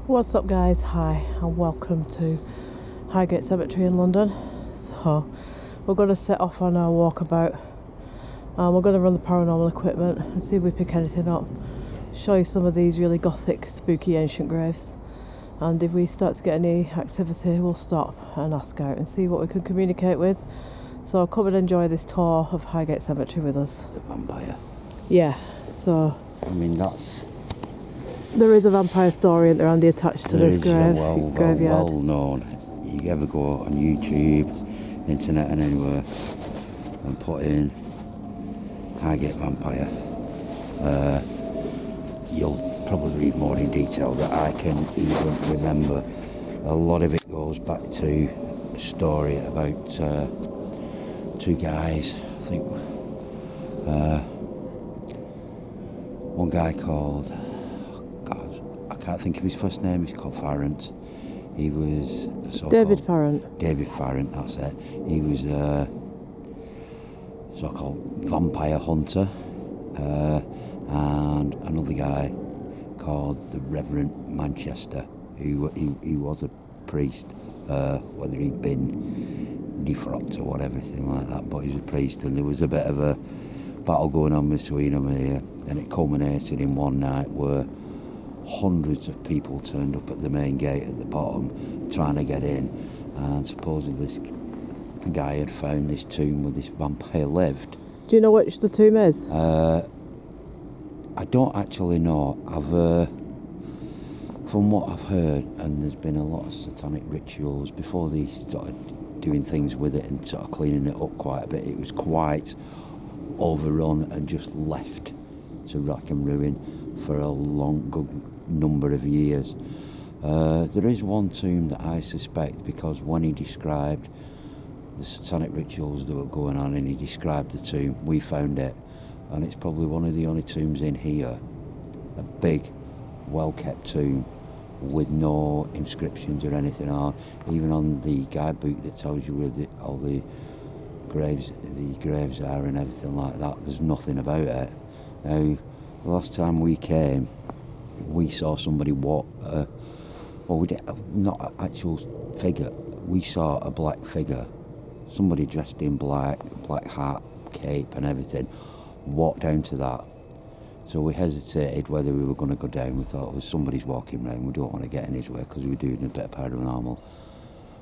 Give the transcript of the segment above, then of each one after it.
What's up, guys? Hi and welcome to Highgate Cemetery in London. So we're going to set off on our walkabout. We're going to run the paranormal equipment and see if we pick anything up. Show you some of these really gothic, spooky ancient graves. And if we start to get any activity, we'll stop and ask out and see what we can communicate with. So come and enjoy this tour of Highgate Cemetery with us. The vampire. Yeah, so I mean, that's... There is a vampire story in there, Andy, attached to this grave. Well known. You ever go on YouTube, internet and anywhere and put in Highgate vampire, you'll probably read more in detail that I can even remember. A lot of it goes back to a story about two guys. I think one guy called... I can't think of his first name. He's called Farrant. He was David Farrant. David Farrant, that's it. He was a so-called vampire hunter, and another guy called the Reverend Manchester, who was a priest, whether he'd been defrocked or whatever, everything like that. But he was a priest, and there was a bit of a battle going on between them here, and it culminated in one night where hundreds of people turned up at the main gate at the bottom trying to get in, and supposedly this guy had found this tomb where this vampire lived. Do you know which the tomb is? I don't actually know. From what I've heard, and there's been a lot of satanic rituals before they started doing things with it and sort of cleaning it up quite a bit. It was quite overrun and just left to rack and ruin for a good number of years. There is one tomb that I suspect, because when he described the satanic rituals that were going on and he described the tomb, we found it, and it's probably one of the only tombs in here, a big, well-kept tomb with no inscriptions or anything on. Even on the guide book that tells you where all the graves are and everything like that, there's nothing about it. Now, the last time we came, we saw somebody walk, we did not an actual figure, we saw a black figure, somebody dressed in black hat, cape and everything, walked down to that. So we hesitated whether we were going to go down. We thought, well, somebody's walking round, we don't want to get in his way because we were doing a bit of paranormal.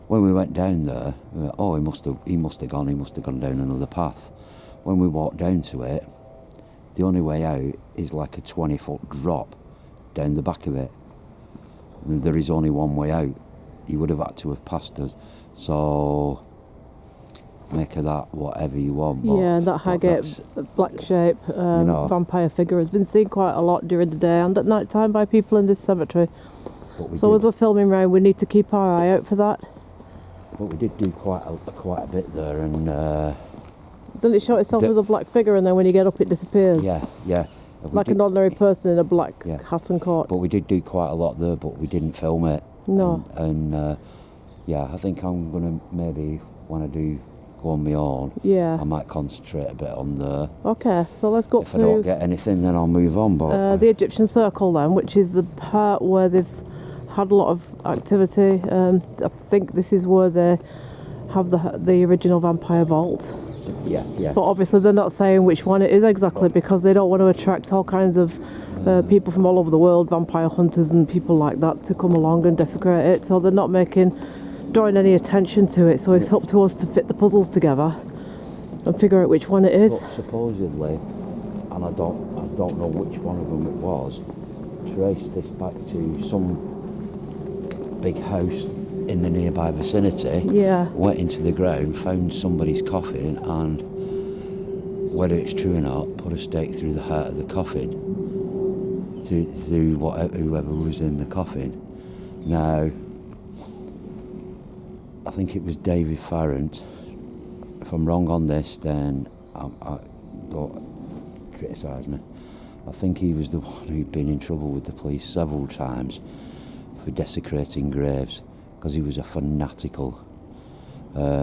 When we went down there, we went, oh, he must have gone down another path. When we walked down to it, the only way out is like a 20-foot drop down the back of it. And there is only one way out. He would have had to have passed us. So make of that whatever you want. Yeah, that Highgate black shape vampire figure has been seen quite a lot during the day and at night time by people in this cemetery. So as we're filming round, we need to keep our eye out for that. But we did do quite a bit there, and doesn't it show itself as a black figure, and then when you get up it disappears? Yeah. Like an ordinary person in a black hat and coat. But we did do quite a lot there, but we didn't film it. No. And I think I'm going to maybe, when I do go on my own, I might concentrate a bit on there. Okay, so let's go If I don't get anything, then I'll move on. But the Egyptian Circle then, which is the part where they've had a lot of activity. I think this is where they have the original vampire vault. Yeah. But obviously they're not saying which one it is exactly, because they don't want to attract all kinds of people from all over the world, vampire hunters and people like that, to come along and desecrate it. So they're not drawing any attention to it. So it's up to us to fit the puzzles together and figure out which one it is. But supposedly, and I don't know which one of them it was, traced this back to some big house in the nearby vicinity. Went into the ground, found somebody's coffin, and whether it's true or not, put a stake through the heart of the coffin through whoever was in the coffin. Now, I think it was David Farrant. If I'm wrong on this, then I don't criticise me. I think he was the one who'd been in trouble with the police several times for desecrating graves, because he was a fanatical.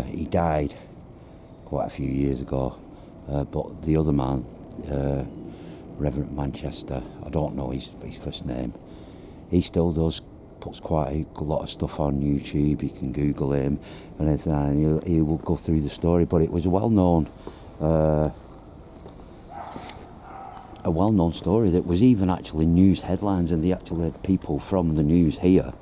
He died quite a few years ago, but the other man, Reverend Manchester, I don't know his first name, he still does puts quite a lot of stuff on YouTube. You can Google him and everything, and he will go through the story. But it was a well-known story that was even actually news headlines, and they actually had people from the news here.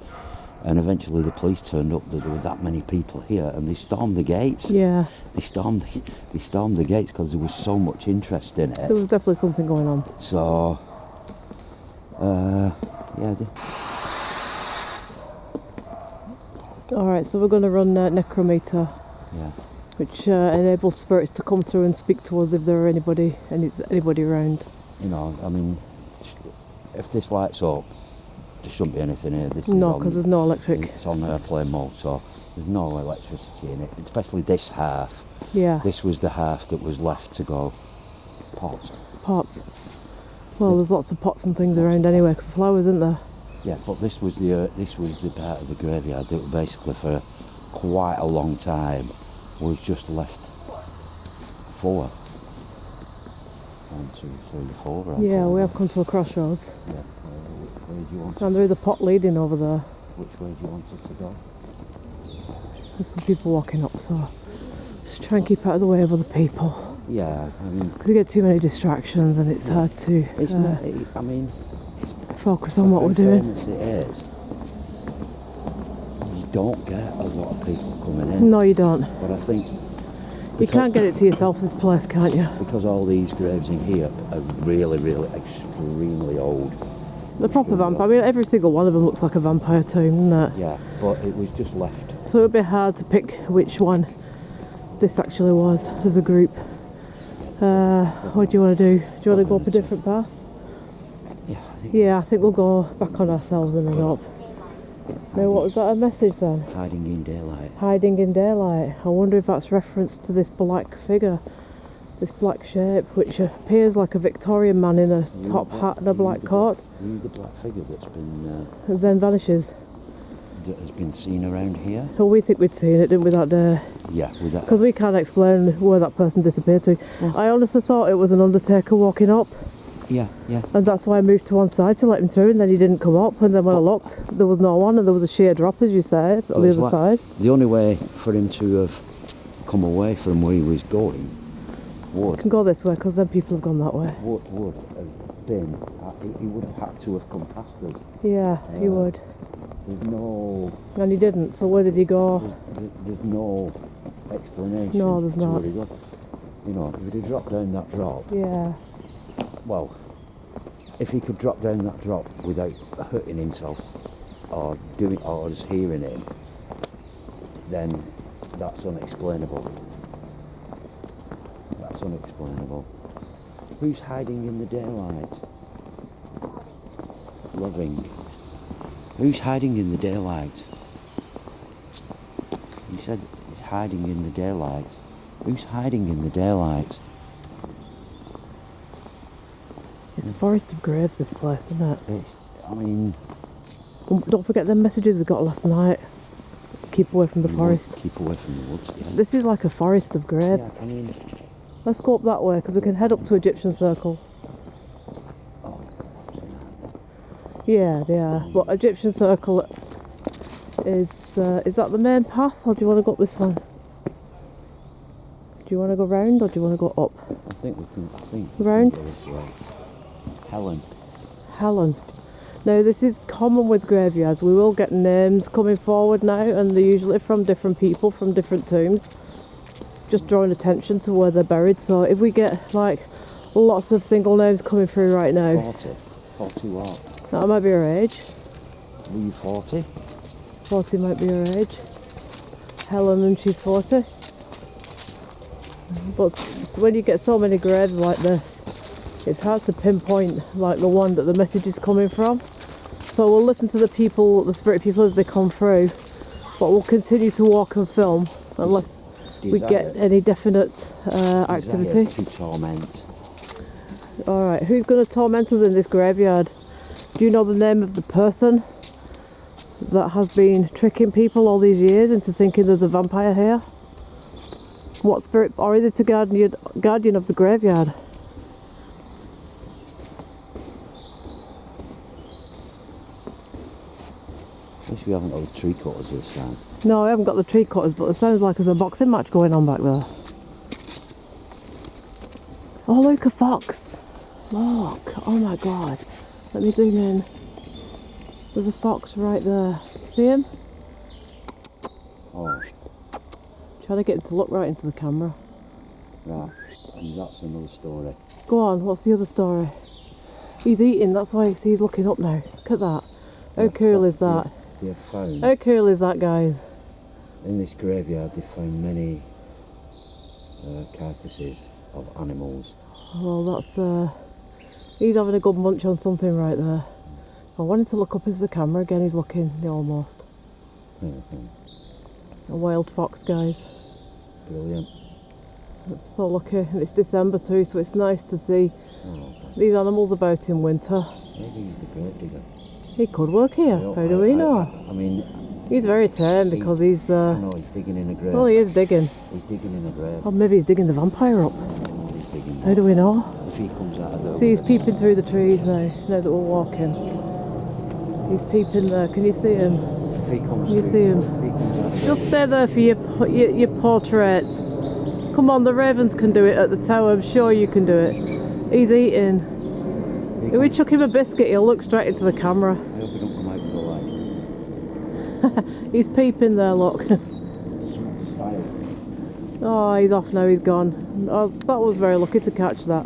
And eventually the police turned up. There were that many people here, and they stormed the gates. Yeah. They stormed the gates because there was so much interest in it. There was definitely something going on. So, yeah. Alright, so we're going to run necrometer, Yeah. which enables spirits to come through and speak to us if there are anybody around. You know, I mean, if this lights up, there shouldn't be anything here. No, because there's no electric. It's on airplane mode, so there's no electricity in it, especially this half. Yeah. This was the half that was left to go pot. Pots. Well, there's lots of pots and things around anyway, flowers, isn't there? Yeah, but this was the part of the graveyard that basically for quite a long time was just left for 1, 2, 3, 4. Yeah, we have come to a crossroads. Yeah. Which way do you want? And there is a pot leading over there. Which way do you want us to go? There's some people walking up, so just try and keep out of the way of other people. Yeah, I mean, Because you get too many distractions and it's hard to it's not. I mean, focus on what we're doing. Famous it is. You don't get a lot of people coming in. No, you don't. But I think You can't get it to yourself, this place, can't you? because all these graves in here are really, really extremely old. The proper vampire. I mean, every single one of them looks like a vampire tomb, doesn't it? Yeah, but it was just left. So it would be hard to pick which one this actually was as a group. What do you want to do? Do you want to go up a different path? Yeah, I think we'll go back on ourselves and then up. Now, what was that a message then? Hiding in daylight. Hiding in daylight. I wonder if that's reference to this black figure, this black shape, which appears like a Victorian man in a top hat and a black coat, You the black figure that's been and then vanishes. that has been seen around here. Well, we think we'd seen it, didn't we, that day? Yeah, with that. Because we can't explain where that person disappeared to. I honestly thought it was an undertaker walking up, Yeah. and that's why I moved to one side to let him through, and then he didn't come up, and then when I looked, there was no one, and there was a sheer drop, as you said, on the other side. The only way for him to have come away from where he was going You can go this way, because then people have gone that way. would have been, he would have had to have come past us. Yeah, he would. There's no, And he didn't, so where did he go? there's no explanation. No, there's to not. where he got. You know, if he dropped down that drop, Yeah. well, if he could drop down that drop without hurting himself or just hearing it, then that's unexplainable. That's unexplainable. Who's hiding in the daylight? Loving. Who's hiding in the daylight? You said he's hiding in the daylight. Who's hiding in the daylight? It's a forest of graves, this place, isn't it? Don't forget them messages we got last night. Keep away from the forest. Keep away from the woods. Yeah. This is like a forest of graves. Yeah, Let's go up that way, because we can head up to Egyptian Circle. Yeah, they are. But Egyptian Circle is that the main path, or do you want to go up this one? Do you want to go round, or do you want to go up? I think we can. Round? Go this way. Helen. Now, this is common with graveyards. We will get names coming forward now, and they're usually from different people, from different tombs. Just drawing attention to where they're buried. So if we get like lots of single names coming through right now. 40 what? That might be her age. Were you 40? 40 might be her age. Helen, and she's 40. But when you get so many graves like this, it's hard to pinpoint like the one that the message is coming from. So we'll listen to the people, the spirit people as they come through, but we'll continue to walk and film unless we get any definite activity. To torment. Alright, who's going to torment us in this graveyard? Do you know the name of the person that has been tricking people all these years into thinking there's a vampire here? What spirit, or is it a guardian of the graveyard? At least we haven't got the tree cutters this time. No, I haven't got the tree cutters, but it sounds like there's a boxing match going on back there. Oh, look, a fox. Look. Oh my god. Let me zoom in. There's a fox right there. See him? Oh, Trying to get him to look right into the camera. right. And that's another story. Go on, what's the other story? He's eating, that's why he's looking up now. Look at that. How cool is that? They have found, How cool is that, guys? in this graveyard, they found many carcasses of animals. Well, that's he's having a good munch on something right there. I wanted to look up into the camera again. He's looking almost. A wild fox, guys. Brilliant. It's so lucky, and it's December too, so it's nice to see Oh, these animals about in winter. maybe he's the grave digger. He could work here. How do we know? I mean, He's very tame because he's. no, he's digging in a grave. Well, he is digging. He's digging in a grave. Or maybe he's digging the vampire up. Oh, he's digging. How do we know? If he comes out of the... See, he's peeping through the trees now. Now that we're walking, he's peeping there. Can you see him? If he comes You through, see him? If he comes out of the... Just stay there for your portrait. Come on, the ravens can do it at the tower. I'm sure you can do it. He's eating. If we chuck him a biscuit, he'll look straight into the camera. I hope he don't come out with a leg. He's peeping there, look. Oh, he's off now, he's gone. Oh, that was very lucky to catch that.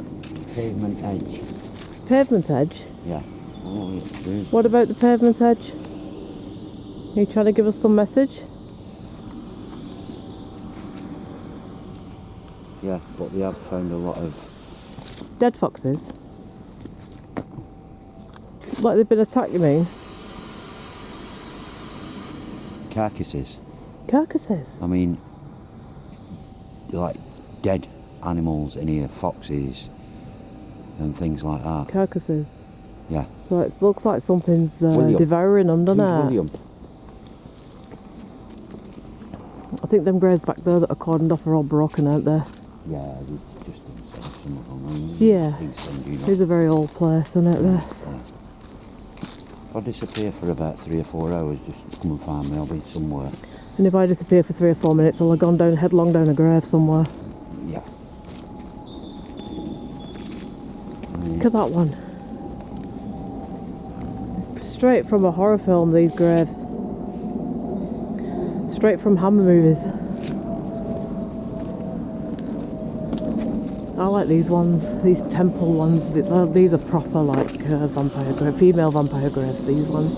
Pavement edge. Pavement edge? Yeah. Oh, it's true. What about the pavement edge? Are you trying to give us some message? Yeah, but they have found a lot of... Dead foxes? Like they've been attacked, you mean? carcasses. Carcasses? I mean, like dead animals in here, foxes and things like that. Carcasses? Yeah. So it looks like something's William. devouring them, doesn't it? William. I think them graves back there that are cordoned off are all broken, aren't they? Yeah, they just didn't send some of them. Yeah. Didn't send you It's a very old place, isn't it, this? Yeah. If I disappear for about 3 or 4 hours, just come and find me. I'll be somewhere. And if I disappear for 3 or 4 minutes, I'll have gone down headlong down a grave somewhere. Yeah. Look at that one. It's straight from a horror film, these graves. Straight from Hammer movies. I like these ones, these temple ones. These are proper, like vampire graves, female vampire graves. These ones.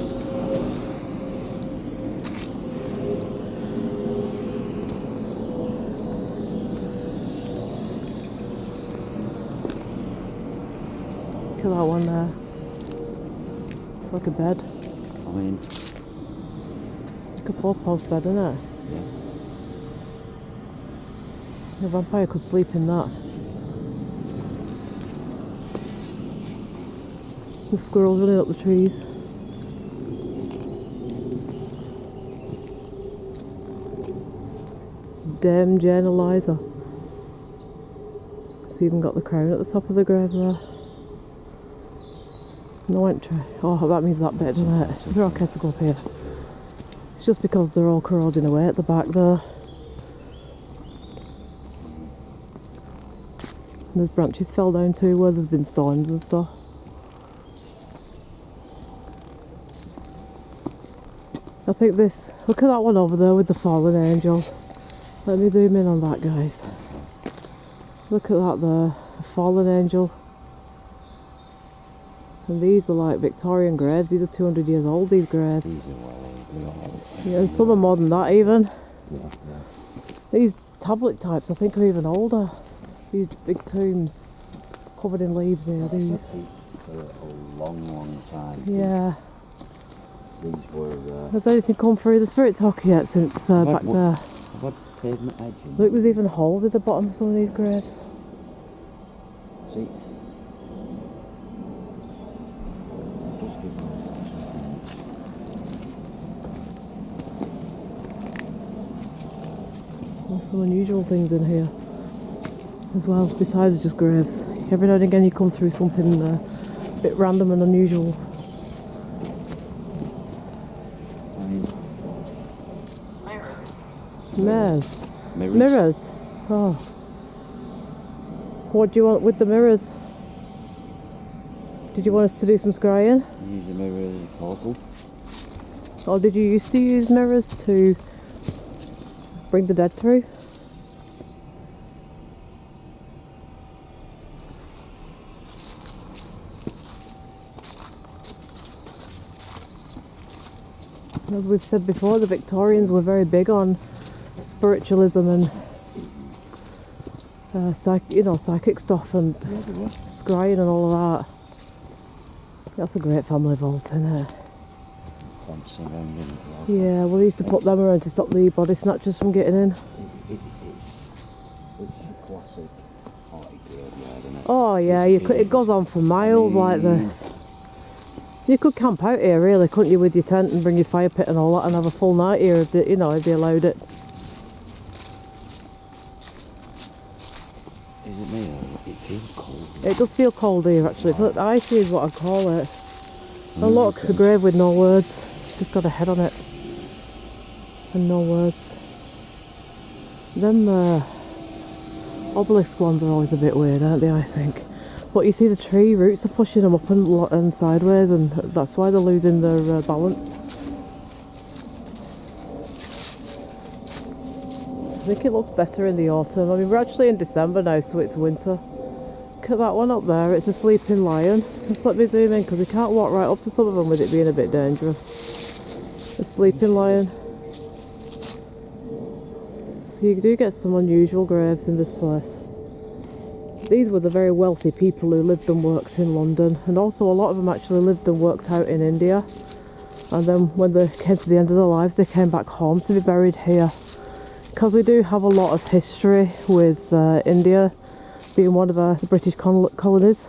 Look at that one there. It's like a bed. I mean, Like a 4-post bed, isn't it? yeah. A vampire could sleep in that. The squirrels running up the trees. Dame Jane Eliza. It's even got the crown at the top of the grave there. No entry. Oh, that means that bit, doesn't it? We're okay to go up here. It's just because they're all corroding away at the back there. And there's branches fell down too where there's been storms and stuff. I think this, look at that one over there with the fallen angel. Let me zoom in on that, guys. Look at that there, a fallen angel. And these are like Victorian graves, these are 200 years old, these graves. These are well old. Yeah, and some are more than that even. Yeah. These tablet types I think are even older. These big tombs covered in leaves here, these. For a long, long time. Yeah. These were... Has anything come through the spirit talk yet since back there? I've had pavement edging. Look, there's even holes at the bottom of some of these graves. See? There's some unusual things in here as well, besides just graves. Every now and again you come through something a bit random and unusual. Mirrors. Mirrors. Mirrors. Mirrors. Oh. What do you want with the mirrors? Did you want us to do some scrying? Use a mirror as a portal. Or did you used to use mirrors to bring the dead through? As we've said before, the Victorians were very big on spiritualism and psychic stuff and scrying and all of that. That's a great family vault, isn't it? Yeah, well, they used to put them around to stop the body snatchers from getting in. It's a classic party graveyard, isn't it? Oh yeah, it goes on for miles like this. You could camp out here, really, couldn't you, with your tent and bring your fire pit and all that, and have a full night here, if they allowed it. Is it me? It feels cold. It does feel cold here, actually. But icy is what I'd call it. Oh look, a grave with no words. Just got a head on it. And no words. Them obelisk ones are always a bit weird, aren't they, I think? But you see the tree roots are pushing them up and sideways, and that's why they're losing their balance. I think it looks better in the autumn. I mean, we're actually in December now, so it's winter. Look at that one up there, it's a sleeping lion. Just let me zoom in, because we can't walk right up to some of them with it being a bit dangerous. A sleeping lion. So you do get some unusual graves in this place. These were the very wealthy people who lived and worked in London, and also a lot of them actually lived and worked out in India. And then when they came to the end of their lives, they came back home to be buried here. Because we do have a lot of history with India being one of the British colonies.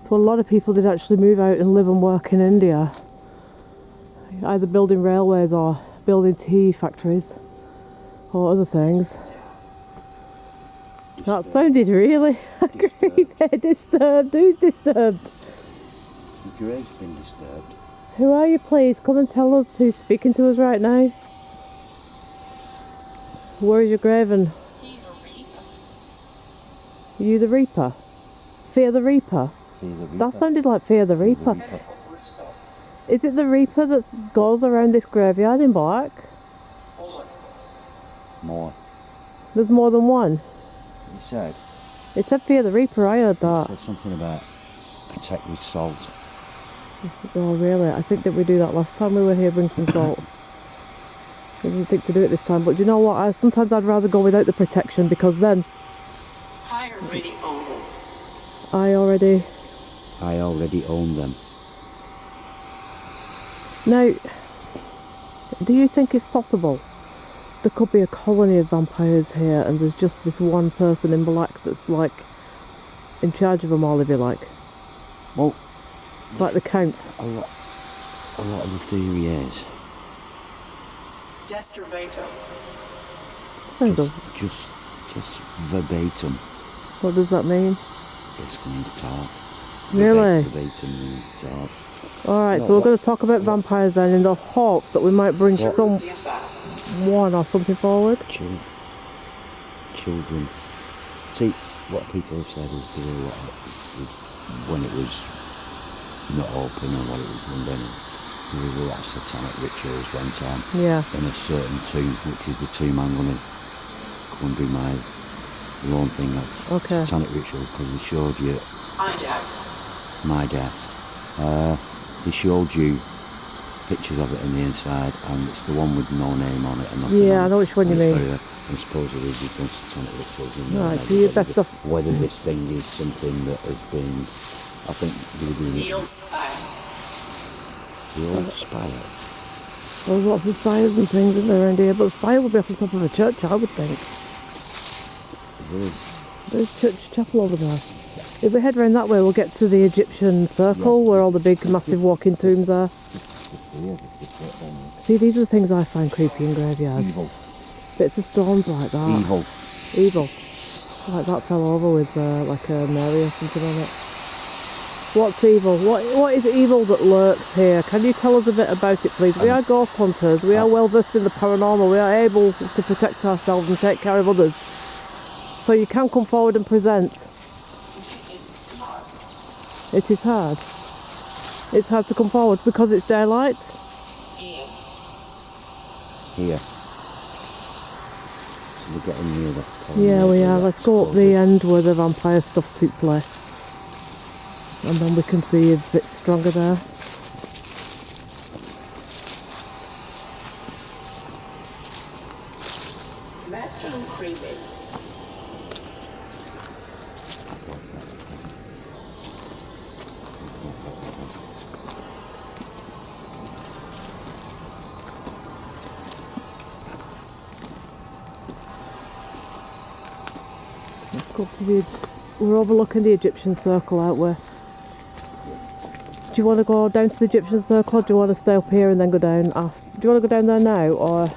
So a lot of people did actually move out and live and work in India, either building railways or building tea factories or other things. That sounded really creepy. Disturbed. Who's disturbed? The grave's been disturbed. Who are you, please? Come and tell us who's speaking to us right now. Where is your grave and... Are you the Reaper? Fear the Reaper? Fear the Reaper. That sounded like Fear the Reaper. Is it the Reaper that goes around this graveyard in black? More. There's more than one? You said? It said Fear the Reaper, I heard that. Said something about protect with salt. Oh really? I think that we do that last time we were here, bring some salt. I didn't think to do it this time, but do you know what? Sometimes I'd rather go without the protection, because then... I already own it. I already own them. Now, do you think it's possible there could be a colony of vampires here and there's just this one person in black that's like in charge of them all, if you like? Well, It's like the Count. a lot of the theory is Just verbatim. just verbatim. What does that mean? Basically means talk. Really? Verbatim means talk. Alright, No, so we're what- going to talk about vampires then, in the hopes that we might bring someone or something forward. Children. See, what people have said is there were a lot of, when it was not open and what it was run down, there were a lot of satanic rituals went on Yeah. in a certain tomb, which is the tomb I'm going to go and do my lawn thing of. Okay. Satanic rituals, because they showed you my death. They showed you pictures of it in the inside, and it's the one with no name on it and nothing. Yeah, on I know which one you mean. And supposedly they've done satanic rituals in there. Right, so you're best off. Whether this thing is something that has been, I think they were doing it. The old spire. There's lots of spires and things in there around here, but the spire would be off the top of a church, I would think. There's church chapel over there. If we head round that way, we'll get to the Egyptian circle, where all the big, massive walking tombs are. See, these are the things I find creepy in graveyards. Evil. Bits of stones like that. Evil. Like that fell over with like a Mary or something on it. What's evil? What is evil that lurks here? Can you tell us a bit about it, please? We are ghost hunters. We are well versed in the paranormal. We are able to protect ourselves and take care of others. So you can come forward and present. It is hard. It's hard to come forward because it's daylight. Here. We're getting near the corner. Yeah, we are. Let's go up the end where the vampire stuff took place. And then we can see if it's stronger there. Bathroom creepy. Let's go up to the... We're overlooking the Egyptian circle, aren't we? Do you want to go down to the Egyptian circle, or do you want to stay up here and then go down after? Do you want to go down there now, or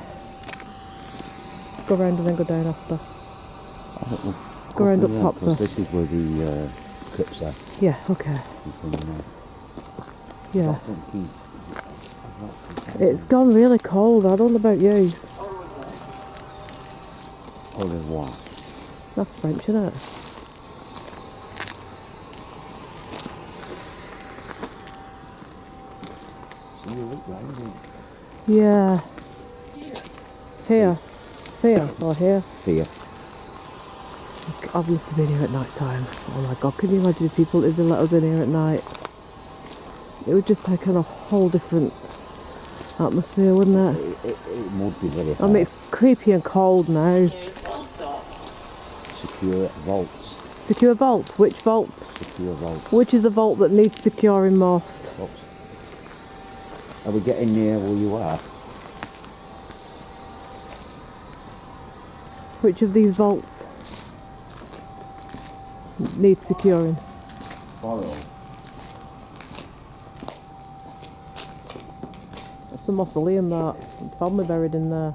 go round and then go down after? Go round up top first. This is where the crypts are. Yeah, okay. Yeah. It's gone really cold. I don't know about you. Au revoir. That's French, isn't it? So you look right, isn't it? Yeah. Here. Here. Or here. Here. I'd love to be in here at night time. Oh my god, can you imagine if people even let us in here at night? It would just take on a whole different atmosphere, wouldn't it? It would be very hard. I mean, it's creepy and cold now. Secure vaults. Secure vaults? Which vaults? Secure vaults. Which is the vault that needs securing most? Vaults. Are we getting near where you are? Which of these vaults needs securing? Borrow. That's a mausoleum, that. Family buried in there.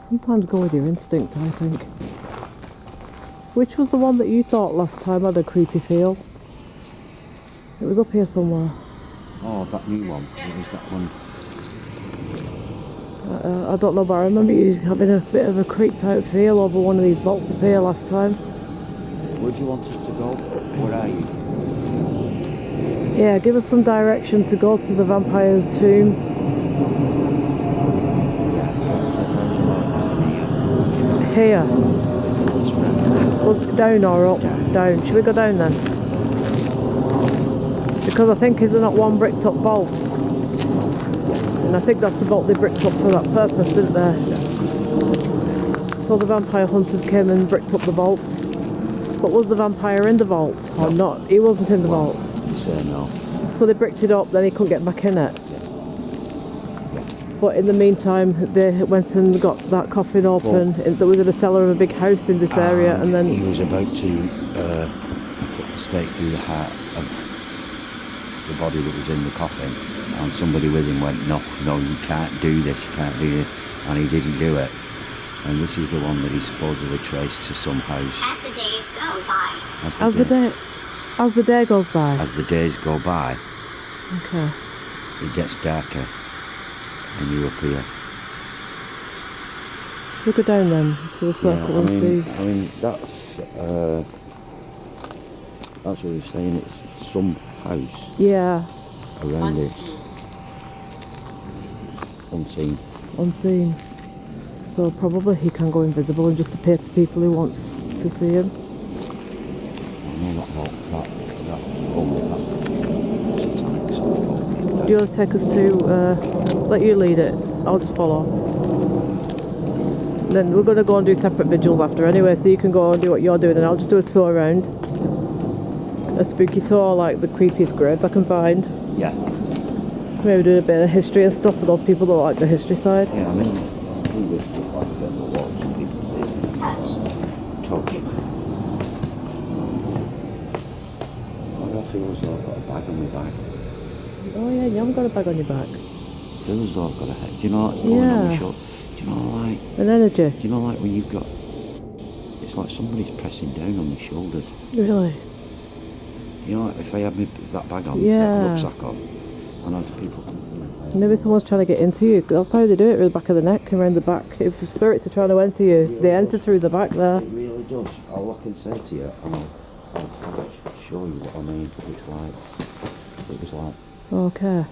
Sometimes go with your instinct, I think. Which was the one that you thought last time had a creepy feel? It was up here somewhere. Oh, that new one. What was that one? I don't know, but I remember you having a bit of a creeped out feel over one of these vaults up here last time. Where do you want us to go? Where are you? Yeah, give us some direction to go to the vampire's tomb. Here. Was it down or up? Down. Should we go down then? Because I think, is there not one bricked up vault? And I think that's the vault they bricked up for that purpose, didn't they? So the vampire hunters came and bricked up the vault. But was the vampire in the vault or not? He wasn't in the vault. You say no. So they bricked it up, then he couldn't get back in it. But in the meantime, they went and got that coffin open. That was in the cellar of a big house in this area, and then he was about to put the stake through the heart of the body that was in the coffin, and somebody with him went, no, you can't do this, and he didn't do it. And this is the one that he supposedly traced to some house. As the days go by. as the day goes by. As the days go by, Okay. it gets darker, and you appear. We go down then to the circle and see. I mean that's what he's saying. It's some house Yeah, around it, unseen. unseen. So probably he can go invisible and just appear to people who want to see him. I know that Do you want to take us to, let you lead it? I'll just follow. Then we're going to go and do separate vigils after anyway, so you can go and do what you're doing and I'll just do a tour around. A spooky tour, like the creepiest graves I can find. Yeah. Maybe do a bit of history and stuff for those people that like the history side. Yeah, I mean, I think this is like a bit of a walk some people do. Touch. Touch. I feel as though I've got a bag on my back. Oh yeah, you haven't got a bag on your back. I feel as though I've got a head. Do you know what? Going on my shoulder. Do you know, like... An energy? Do you know, like, when you've got... It's like somebody's pressing down on my shoulders. Really? You know, like if I had that bag on, Yeah. that rucksack on, and as people come through... Maybe someone's trying to get into you. That's how they do it, with the back of the neck and around the back. If the spirits are trying to enter you, Really they enter does. through the back there. It really does. All I can say to you, and I'll show you what I mean. It's like... It was like... Okay.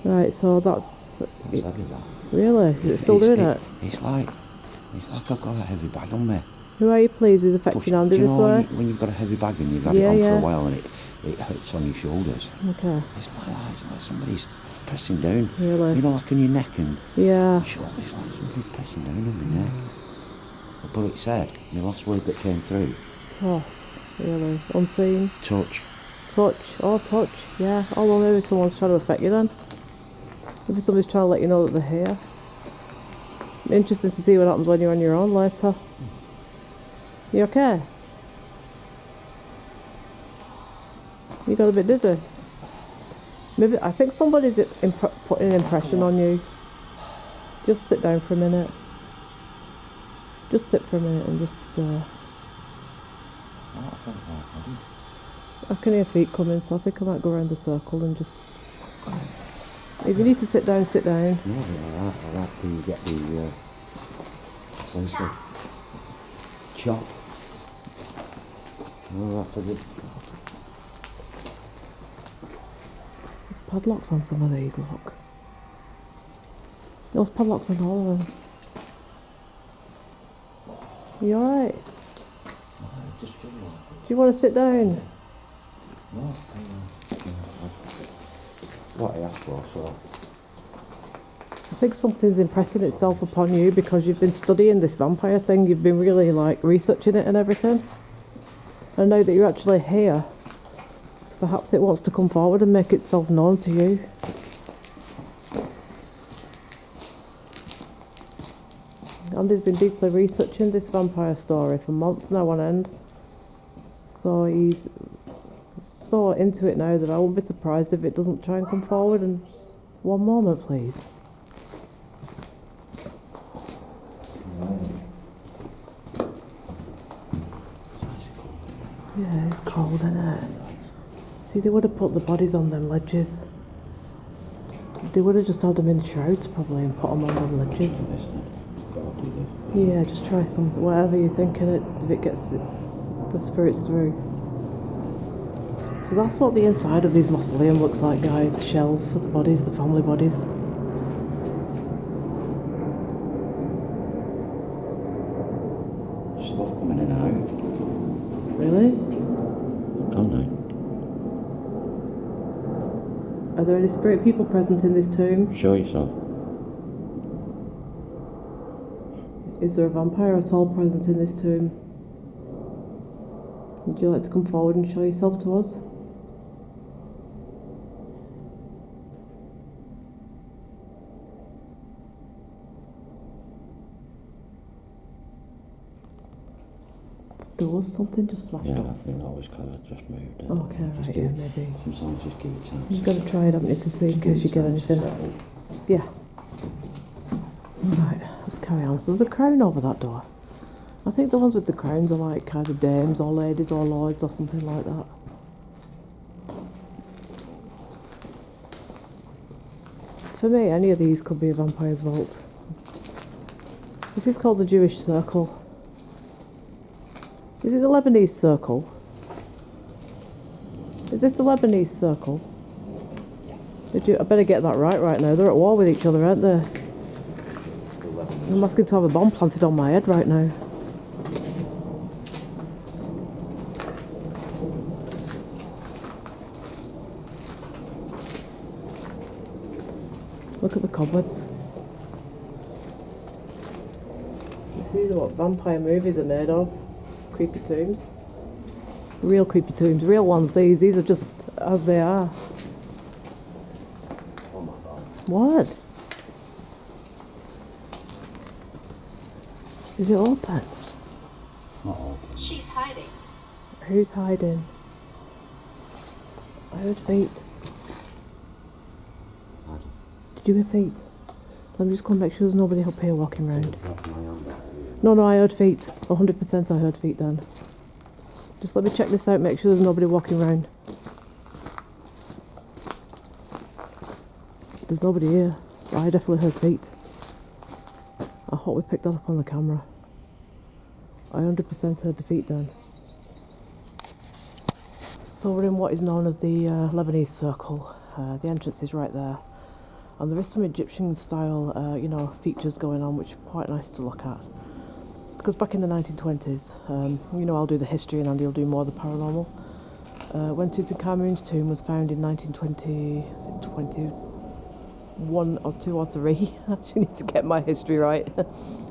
Right, so that's heavy, that. Really? Is it still doing it? It's like I've got a heavy bag on me. Who are you pleased is affecting Andy Do you this know way? when you've got a heavy bag and you've had it on for a while and it hurts on your shoulders? Okay. It's like somebody's pressing down. Really? You know, like on your neck and Yeah. your shoulders. It's like somebody's pressing down on my neck. But it said, my last word that came through. Oh, really? Unseen? Touch. Touch. Oh, touch. Yeah. Although maybe someone's trying to affect you then. Maybe somebody's trying to let you know that they're here. Interesting to see what happens when you're on your own later. You okay? You got a bit dizzy? Maybe, I think somebody's putting an impression on you. Just sit down for a minute. Just sit for a minute and just... I can hear feet coming, so I think I might go around the circle and just... If you need to sit down, sit down. No, I like when you get the... chop. No, after the... There's padlocks on some of these, look. There's padlocks on all of them. You alright? Do you want to sit down? No, what I asked for, so... I think something's impressing itself upon you because you've been studying this vampire thing. You've been really, like, researching it and everything. And now that you're actually here, perhaps it wants to come forward and make itself known to you. Andy's been deeply researching this vampire story for months now on end. So he's so into it now that I won't be surprised if it doesn't try and come forward. And one moment, please. Yeah, it's cold, isn't it? See, they would have put the bodies on them ledges. They would have just had them in shrouds probably and put them on them ledges. Yeah, just try something, whatever you're thinking, if it gets the spirits through. So that's what the inside of these mausoleum looks like, guys. The shells for the bodies, the family bodies. Stuff coming in and out. Really? Can't they? Are there any spirit people present in this tomb? Show yourself. Is there a vampire at all present in this tomb? Would you like to come forward and show yourself to us? There was something just flashed Yeah, up. I think that was because I just moved. Okay, right, yeah, maybe. Sometimes just give it time. You've got to try it, haven't you, to see in case you get anything. Yeah. Right, let's carry on. So there's a crown over that door. I think the ones with the crowns are like kind of dames or ladies or lords or something like that. For me, any of these could be a vampire's vault. This is called the Jewish Circle. Is it the Lebanese Circle? Is this the Lebanese Circle? I better get that right now. They're at war with each other, aren't they? I'm asking to have a bomb planted on my head right now. Look at the cobwebs. These are what vampire movies are made of. Creepy tombs. Real creepy tombs. Real ones, these. These are just as they are. Oh my god. What? Is it open? Not open. She's hiding. Who's hiding? I heard feet. Did you hear feet? Let me just go and make sure there's nobody up here walking around. No, I heard feet. 100% I heard feet then. Just let me check this out, make sure there's nobody walking around. There's nobody here. I definitely heard feet. I hope we picked that up on the camera. I 100% heard the feet then. So we're in what is known as the Lebanese Circle. The entrance is right there. And there is some Egyptian style, features going on, which are quite nice to look at. Because back in the 1920s, I'll do the history and Andy will do more of the paranormal. When Tutankhamun's tomb was found in 1921 or 2 or 3, I actually need to get my history right.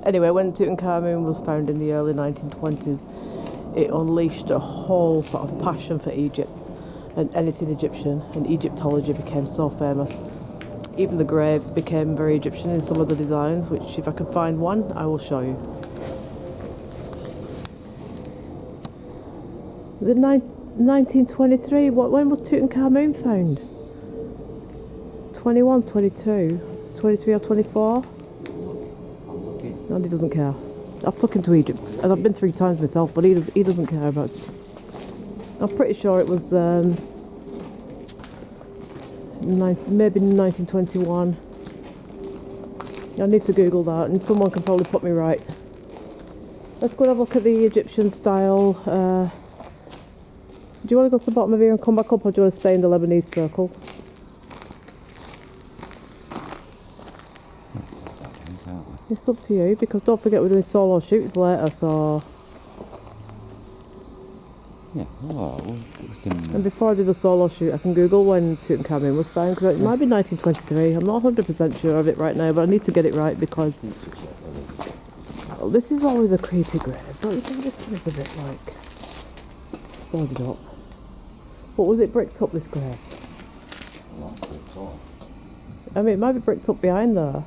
Anyway, when Tutankhamun was found in the early 1920s, it unleashed a whole sort of passion for Egypt and anything Egyptian, and Egyptology became so famous. Even the graves became very Egyptian in some of the designs, which if I can find one, I will show you. The 1923, when was Tutankhamun found? 21, 22, 23 or 24? Andy doesn't care. I've took him to Egypt, and I've been 3 times myself, but he doesn't care about it. I'm pretty sure it was maybe 1921. I need to Google that, and someone can probably put me right. Let's go and have a look at the Egyptian style. Do you want to go to the bottom of here and come back up, or do you want to stay in the Lebanese Circle? It's up to you, because don't forget we're doing solo shoots later, so... Yeah, well, we can... And before I do the solo shoot, I can Google when Tutankhamun was found, because it might be 1923. I'm not 100% sure of it right now, but I need to get it right, because... Well, this is always a creepy grave. Don't you think this one is a bit, like... boarded up? What was it bricked up, this grave? I mean, it might be bricked up behind there.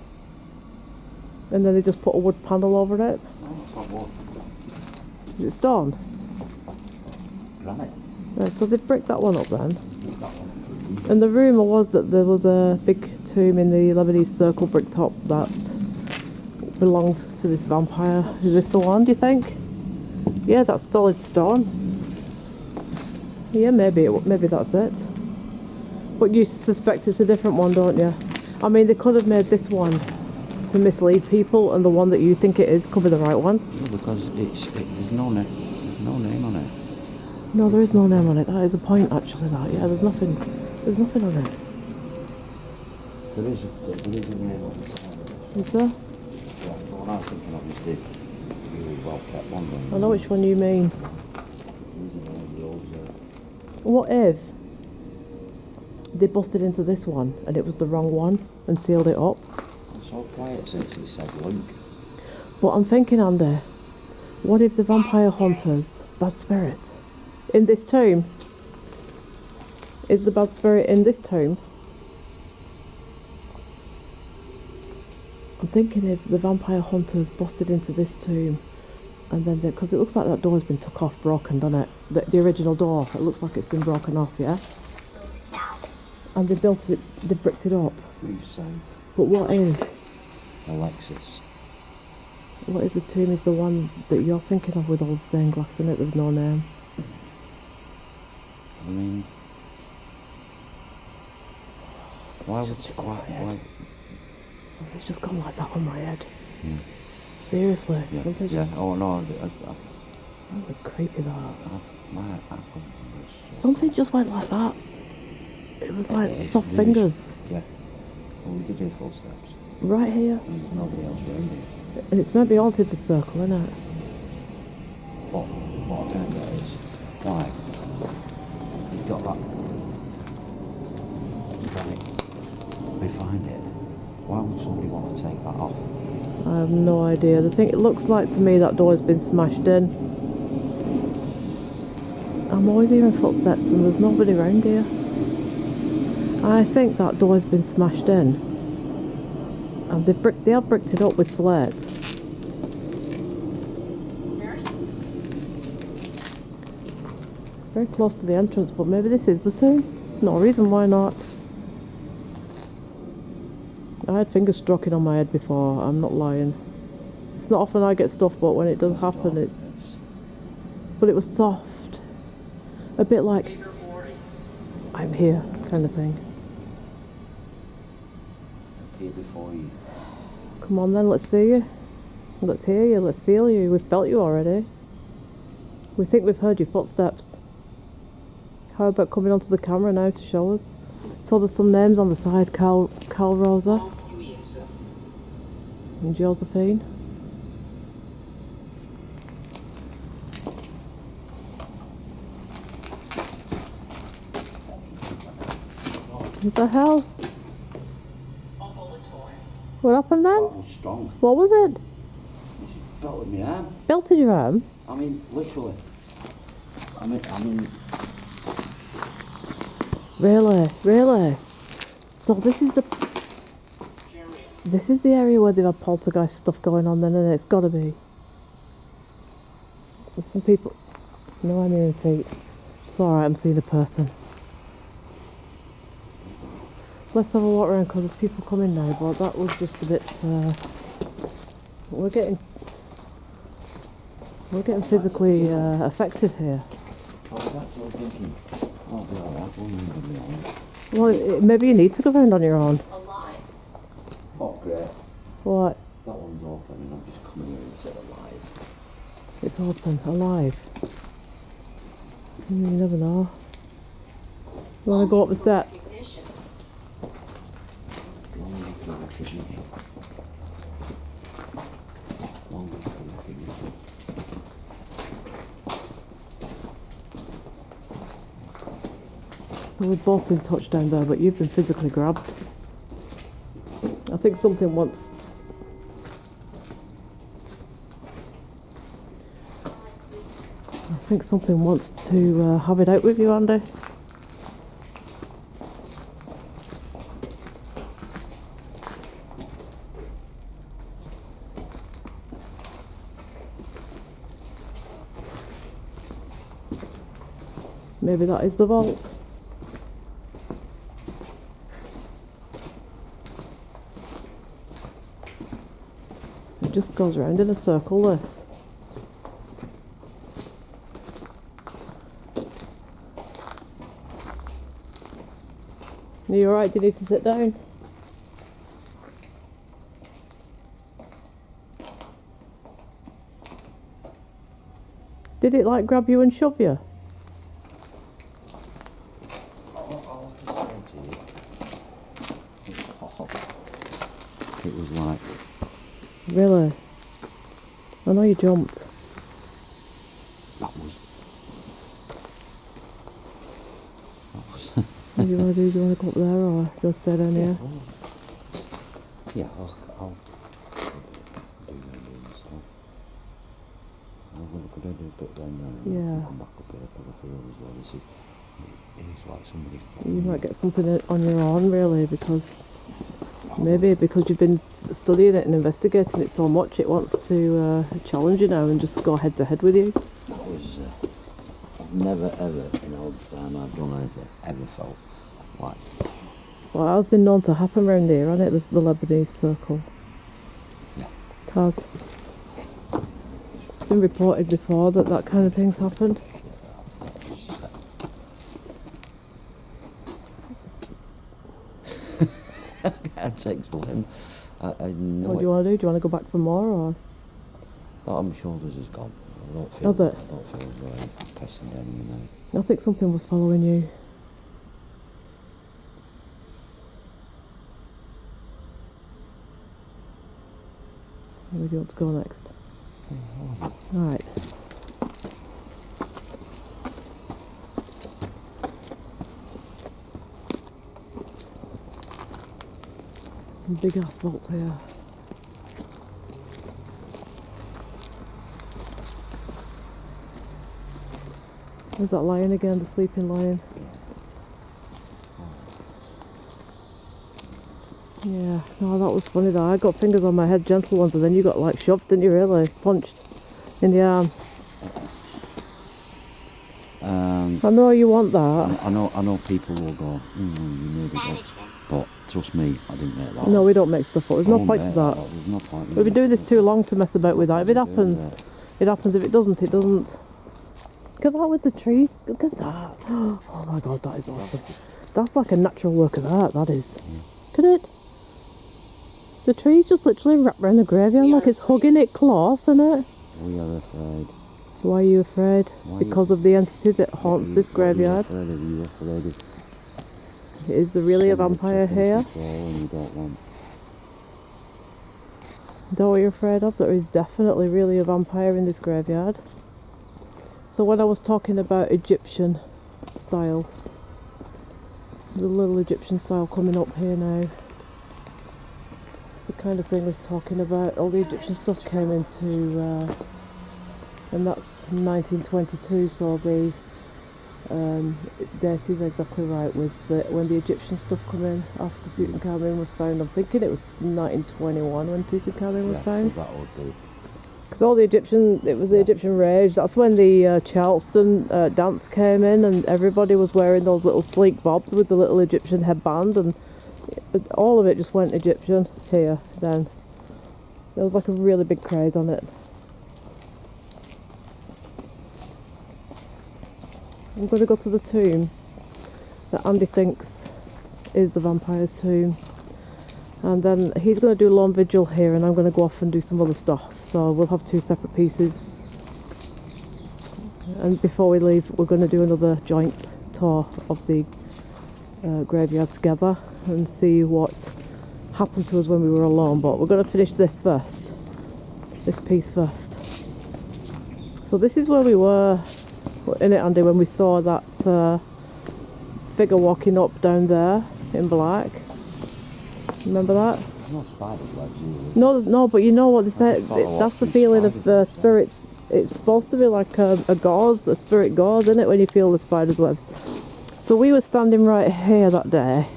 And then they just put a wood panel over it. No, it's not wood. Is it stone? Granite. Right, so they bricked that one up then. And the rumour was that there was a big tomb in the Lebanese Circle bricked up that belonged to this vampire. Is this the one, do you think? Yeah, that's solid stone. Yeah, maybe that's it. But you suspect it's a different one, don't you? I mean, they could have made this one to mislead people, and the one that you think it is could be the right one. No, because there's no name on it. No, there is no name on it. That is a point, actually. That there's nothing on it. There is a name on it. Is there? Yeah, the one I was thinking of is the really well kept one. I know which one you mean. What if they busted into this one and it was the wrong one and sealed it up? It's all quiet since it said link. But I'm thinking, Andy, what if the vampire hunters, bad spirit, in this tomb? Is the bad spirit in this tomb? I'm thinking if the vampire hunters busted into this tomb, and then because it looks like that door's been took off, broken, doesn't it? The original door, it looks like it's been broken off, yeah? And they built it, they bricked it up. Move south. But what if the tomb is the one that you're thinking of with all the stained glass in it, there's no name? I mean, why? Something's just gone like that on my head. Yeah. Seriously. Yeah. Something Yeah. just... Oh no. That looked creepy, that. I Something just went like that. It was like soft there is. fingers. Yeah. Well, we did hear footsteps. Right here. And there's nobody else around here. And it's maybe haunted the circle, isn't it? What I don't get is, why? You've got that granite behind it. Why would somebody want to take that off? I have no idea. The thing, it looks like to me that door's been smashed in. I'm always hearing footsteps and there's nobody around here. I think that door's been smashed in. And they have bricked it up with slate. Nurse? Very close to the entrance, but maybe this is the tomb. No reason why not. I I had fingers stroking on my head before. I'm not lying. It's not often I get stuff, but when it does happen, it's. But it was soft, a bit like I'm here kind of thing. Appear before you. Come on then, let's see you. Let's hear you, let's feel you. We've felt you already. We think we've heard your footsteps. How about coming onto the camera now to show us? So there's some names on the side, Carl Rosa and Josephine. What the hell? What happened then? That was strong. What was it? It's belted my arm. Belted your arm? I mean, literally. I mean. Really? So this is the area where they've had poltergeist stuff going on then, and it's gotta be. There's some people. No, I'm hearing feet. It's alright, I'm seeing a person. Let's have a walk around because there's people coming now, but that was just a bit. We're getting physically affected here. I was actually thinking, I'll be alright, we'll be alright. Well, maybe you need to go around on your own. Oh, great. What? That one's open and I'm just coming here and said alive. It's open, alive. You never know. You want to go up the steps? So we've both been touched down there, but you've been physically grabbed. I think something wants. To have it out with you, Andy. Maybe that is the vault. It just goes around in a circle, this. Are you alright? Do you need to sit down? Did it like grab you and shove you? It was like... Really? I know you jumped. That was... What do you want to do? Do you want to go up there or do you want to stay down here? Yeah, I'll do that. I'm going to do a bit then. Yeah. Come back up here because I feel as though this is... It's like somebody... You might get something on your own, really, because... Maybe because you've been studying it and investigating it so much, it wants to challenge you now and just go head to head with you. That was... I've never ever, in all the time I've done anything, ever felt like... Well, it has been known to happen around here, hasn't it? The Lebanese circle. Yeah. It has. It's been reported before that kind of thing's happened. I can't explain. I know What do you want to do? Do you want to go back for more or...? That on my shoulders is gone. I don't feel... Has it? I don't feel as though I'm pressing down on me now. I think something was following you. Where do you want to go next? Alright. Some big asphalts here. There's that lion again, the sleeping lion. Yeah, no, that was funny though. I got fingers on my head, gentle ones, and then you got like shoved, didn't you really? Punched in the arm. I know you want that. I know people will go, you made it up. But trust me, I didn't make that No, up. we don't make stuff up. There's I no won't point to make that. There's no point in We've been doing this too long to mess about with that. If it What we do, happens, it happens. If it doesn't, it doesn't. Look at that with the tree. Look at that. Oh my god, that is awesome. That's like a natural work of art, that is. Look at it. The tree's just literally wrapped around the graveyard like it's hugging it close, isn't it? We are afraid. Why are you afraid? Because of the entity that haunts this graveyard. What are you afraid of? Is there really a vampire here? And you don't want. Is that what you're afraid of? There is definitely really a vampire in this graveyard. So when I was talking about Egyptian style, the little Egyptian style coming up here now, it's the kind of thing I was talking about. All the Egyptian stuff came into, and that's 1922, so the date is exactly right with when the Egyptian stuff come in after Tutankhamun was found. I'm thinking it was 1921 when Tutankhamun was found. So that would be. Because all the it was the Egyptian rage. That's when the Charleston dance came in, and everybody was wearing those little sleek bobs with the little Egyptian headband, and all of it just went Egyptian here then. There was like a really big craze on it. I'm going to go to the tomb that Andy thinks is the vampire's tomb, and then he's going to do lone vigil here, and I'm going to go off and do some other stuff. So we'll have two separate pieces, and before we leave we're going to do another joint tour of the graveyard together and see what happened to us when we were alone. But we're going to finish this piece first. So this is where we were in it, Andy, when we saw that figure walking up down there in black. Remember that? No spiders like you. No, but you know what they say. That's the feeling of spirits. It's supposed to be like a gauze, a spirit gauze, isn't it? When you feel the spider's webs. So we were standing right here that day,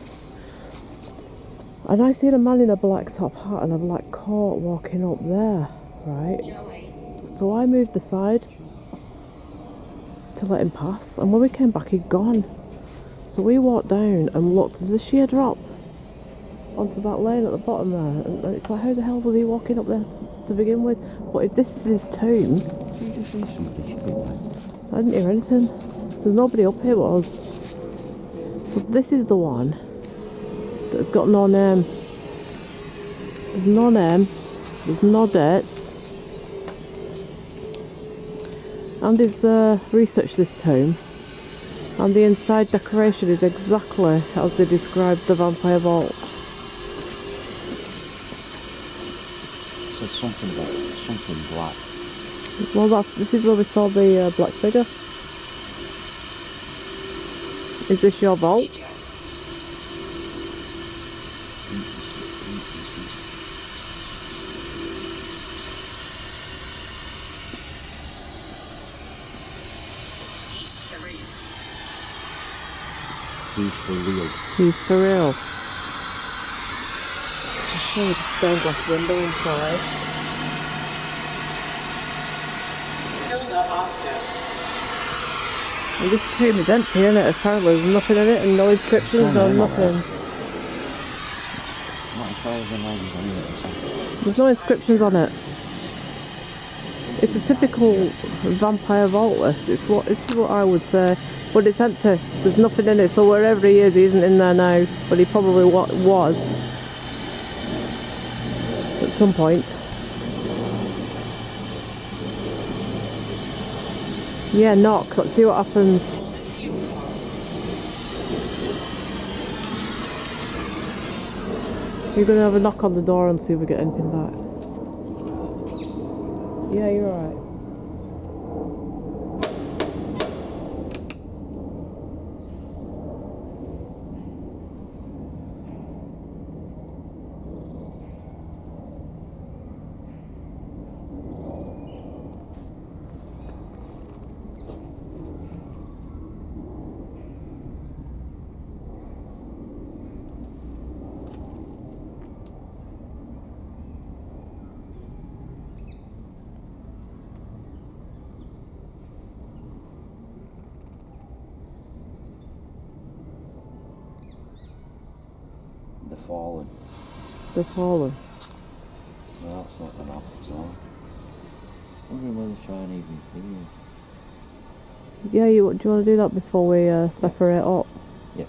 and I seen a man in a black top hat and a black coat walking up there, right? So I moved aside to let him pass, and when we came back he'd gone. So we walked down and looked. There's a sheer drop onto that lane at the bottom there, and it's like, how the hell was he walking up there to begin with? But if this is his tomb, I didn't hear anything. There's nobody up here but us. So this is the one that's got no name. There's no name, there's no dates. Andy's researched this tomb, and the inside decoration is exactly as they described the vampire vault. So something black. Well, this is where we saw the black figure. Is this your vault? He's for real. He's for real. I'll show you the stained glass window inside. Hilda Hostet. And this tomb is empty, isn't it? Apparently there's nothing in it, and no inscriptions or nothing. Not as far as I know. There's no inscriptions on it. It's a typical vampire vault list. This is what I would say. But it's empty. There's nothing in it. So wherever he is, he isn't in there now. But he probably was at some point. Yeah, knock. Let's see what happens. You're going to have a knock on the door and see if we get anything back. Yeah, you're alright. fallen. They've fallen. No, that's not gonna happen, so. Wondering whether to try an EVP. Yeah, do you want to do that before we separate up? Yeah.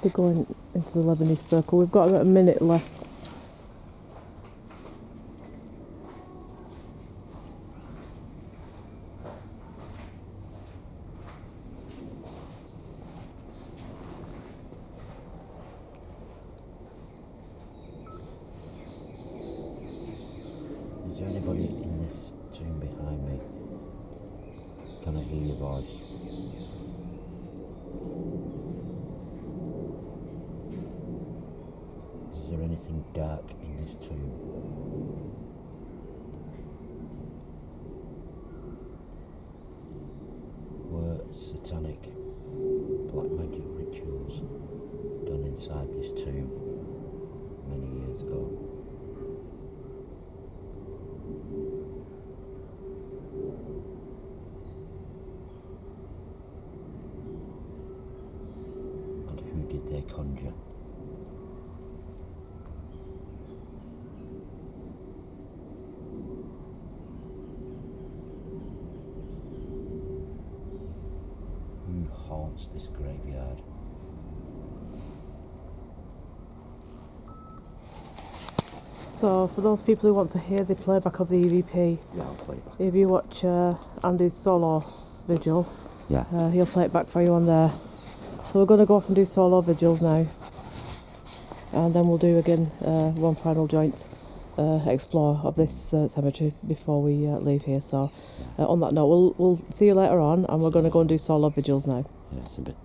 We're going into the Lebanese circle. We've got about a minute left. Is there anybody in this tomb behind me? Can I hear your voice? Is there anything dark in this tomb? Were satanic black magic rituals done inside this tomb many years ago? And who did they conjure? Who haunts this graveyard? So, for those people who want to hear the playback of the EVP, Yeah, I'll play it back. if you watch Andy's solo vigil, Yeah. he'll play it back for you on there. So we're going to go off and do solo vigils now, and then we'll do again one final joint explore of this cemetery before we leave here. So on that note, we'll see you later on, and we're going to go and do solo vigils now. Yeah, it's a bit